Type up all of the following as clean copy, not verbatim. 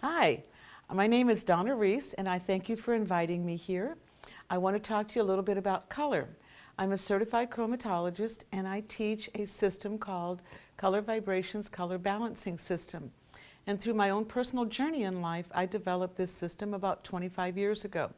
Hi, my name is Donna Reese, and I thank you for inviting me here. I want to talk to you a little bit about color. I'm a certified chromatologist, and I teach a system called Color Vibrations Color Balancing System. And through my own personal journey in life, I developed this system about 25 years ago.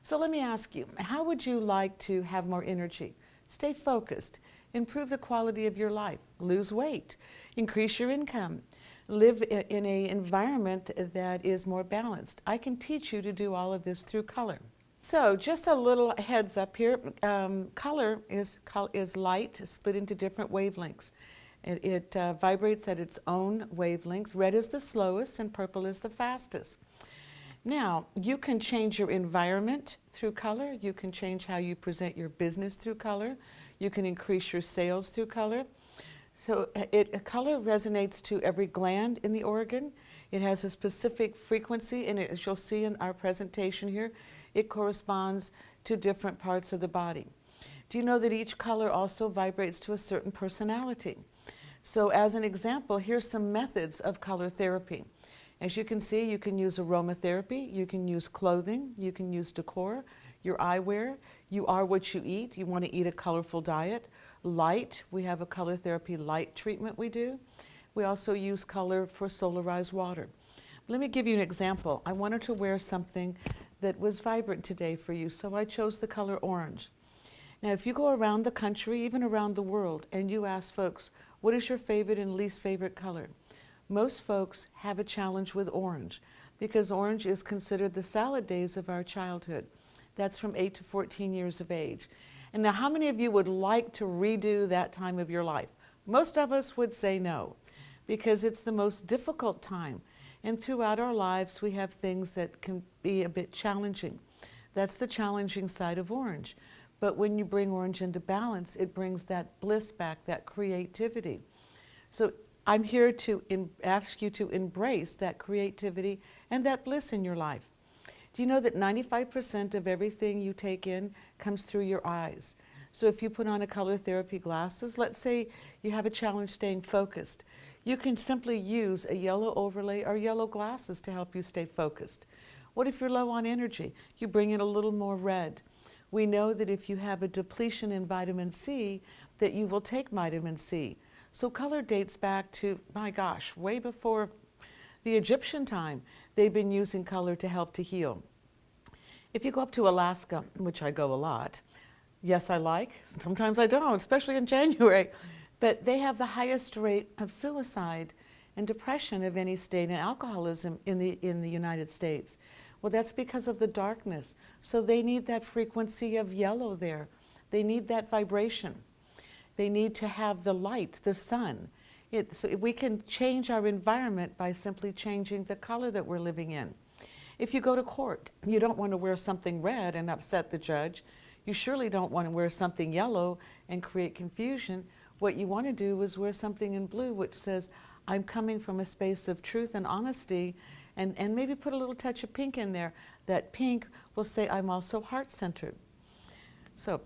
So let me ask you, how would you like to have more energy, stay focused, improve the quality of your life, lose weight, increase your income, live in an environment that is more balanced? I can teach you to do all of this through color. So just a little heads up here, color is light split into different wavelengths. It vibrates at its own wavelengths. Red is the slowest and purple is the fastest. Now, you can change your environment through color. You can change how you present your business through color. You can increase your sales through color. So color resonates to every gland in the organ. It has a specific frequency, and as you'll see in our presentation here, it corresponds to different parts of the body. Do you know that each color also vibrates to a certain personality? So as an example, here's some methods of color therapy. As you can see, you can use aromatherapy, you can use clothing, you can use decor, your eyewear. You are what you eat. You want to eat a colorful diet. Light, we have a color therapy light treatment we do. We also use color for solarized water. Let me give you an example. I wanted to wear something that was vibrant today for you, so I chose the color orange. Now, if you go around the country, even around the world, and you ask folks, what is your favorite and least favorite color? Most folks have a challenge with orange because orange is considered the salad days of our childhood. That's from 8 to 14 years of age. And now, how many of you would like to redo that time of your life? Most of us would say no, because it's the most difficult time. And throughout our lives, we have things that can be a bit challenging. That's the challenging side of orange. But when you bring orange into balance, it brings that bliss back, that creativity. So I'm here to ask you to embrace that creativity and that bliss in your life. Do you know that 95% of everything you take in comes through your eyes? So if you put on a color therapy glasses, let's say you have a challenge staying focused, you can simply use a yellow overlay or yellow glasses to help you stay focused. What if you're low on energy? You bring in a little more red. We know that if you have a depletion in vitamin C, that you will take vitamin C. So color dates back to, my gosh, way before the Egyptian time. They've been using color to help to heal. If you go up to Alaska, which I go a lot, yes, I like, sometimes I don't, especially in January, but they have the highest rate of suicide and depression of any state, and alcoholism in the United States. Well, that's because of the darkness. So they need that frequency of yellow there. They need that vibration. They need to have the light, the sun. So we can change our environment by simply changing the color that we're living in. If you go to court, you don't want to wear something red and upset the judge. You surely don't want to wear something yellow and create confusion. What you want to do is wear something in blue which says, I'm coming from a space of truth and honesty, and maybe put a little touch of pink in there. That pink will say, I'm also heart-centered. So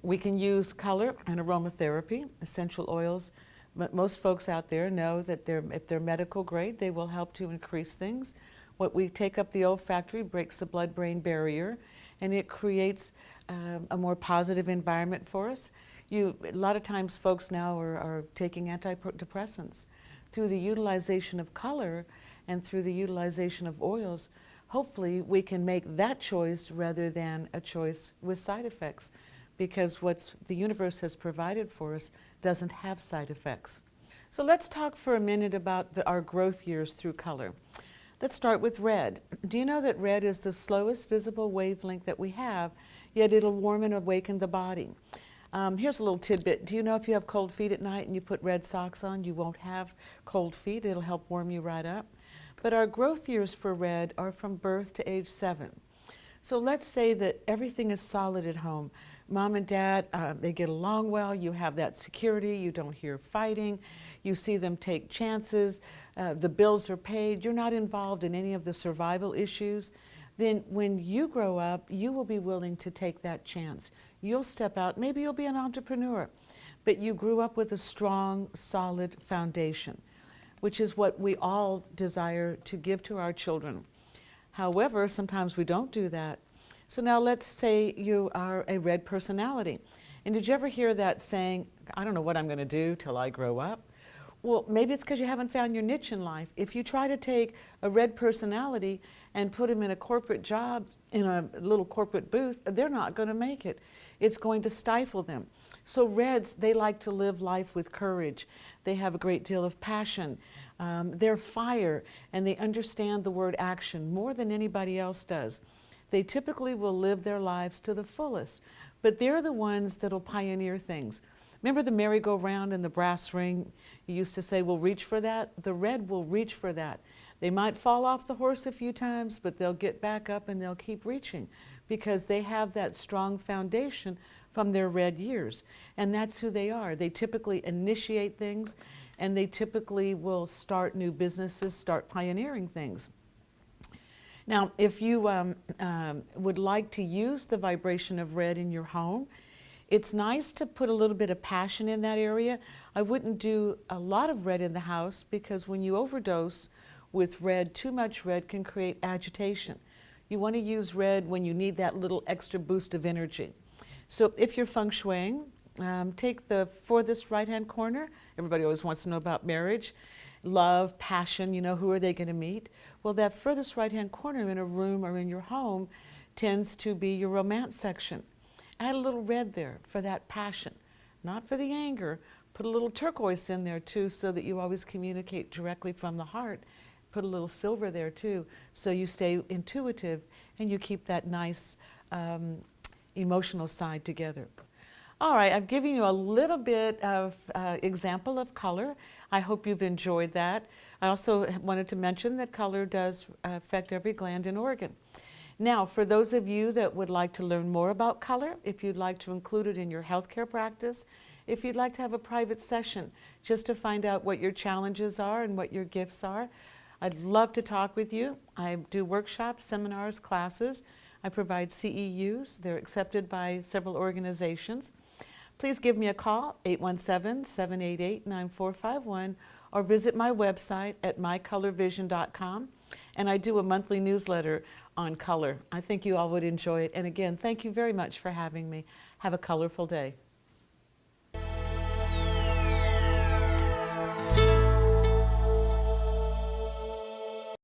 we can use color and aromatherapy, essential oils. But most folks out there know that if they're medical grade, they will help to increase things. What we take up the olfactory breaks the blood-brain barrier, and it creates a more positive environment for us. A lot of times folks now are taking antidepressants. Through the utilization of color and through the utilization of oils, hopefully we can make that choice rather than a choice with side effects, because what the universe has provided for us doesn't have side effects. So let's talk for a minute about our growth years through color. Let's start with red. Do you know that red is the slowest visible wavelength that we have, yet it'll warm and awaken the body? Here's a little tidbit. Do you know if you have cold feet at night and you put red socks on, you won't have cold feet? It'll help warm you right up. But our growth years for red are from birth to age 7. So let's say that everything is solid at home. Mom and dad, they get along well, you have that security, you don't hear fighting, you see them take chances, the bills are paid, you're not involved in any of the survival issues. Then when you grow up, you will be willing to take that chance. You'll step out, maybe you'll be an entrepreneur, but you grew up with a strong, solid foundation, which is what we all desire to give to our children. However, sometimes we don't do that. So now let's say you are a red personality. And did you ever hear that saying, I don't know what I'm going to do till I grow up? Well, maybe it's because you haven't found your niche in life. If you try to take a red personality and put them in a corporate job, in a little corporate booth, they're not going to make it. It's going to stifle them. So reds, they like to live life with courage. They have a great deal of passion. They're fire, and they understand the word action more than anybody else does. They typically will live their lives to the fullest, but they're the ones that'll pioneer things. Remember the merry-go-round and the brass ring? You used to say, we'll reach for that. The red will reach for that. They might fall off the horse a few times, but they'll get back up and they'll keep reaching because they have that strong foundation from their red years. And that's who they are. They typically initiate things, and they typically will start new businesses, start pioneering things. Now, if you would like to use the vibration of red in your home, it's nice to put a little bit of passion in that area. I wouldn't do a lot of red in the house because when you overdose with red, too much red can create agitation. You want to use red when you need that little extra boost of energy. So if you're feng shuiing, take the furthest right-hand corner. Everybody always wants to know about marriage, love, passion, you know, who are they going to meet? Well, that furthest right-hand corner in a room or in your home tends to be your romance section. Add a little red there for that passion, not for the anger. Put a little turquoise in there too so that you always communicate directly from the heart. Put a little silver there too so you stay intuitive and you keep that nice emotional side together. All right, I've given you a little bit of example of color. I hope you've enjoyed that. I also wanted to mention that color does affect every gland and organ. Now, for those of you that would like to learn more about color, if you'd like to include it in your healthcare practice, if you'd like to have a private session just to find out what your challenges are and what your gifts are, I'd love to talk with you. I do workshops, seminars, classes. I provide CEUs. They're accepted by several organizations. Please give me a call, 817-788-9451, or visit my website at mycolorvision.com. And I do a monthly newsletter on color. I think you all would enjoy it. And again, thank you very much for having me. Have a colorful day.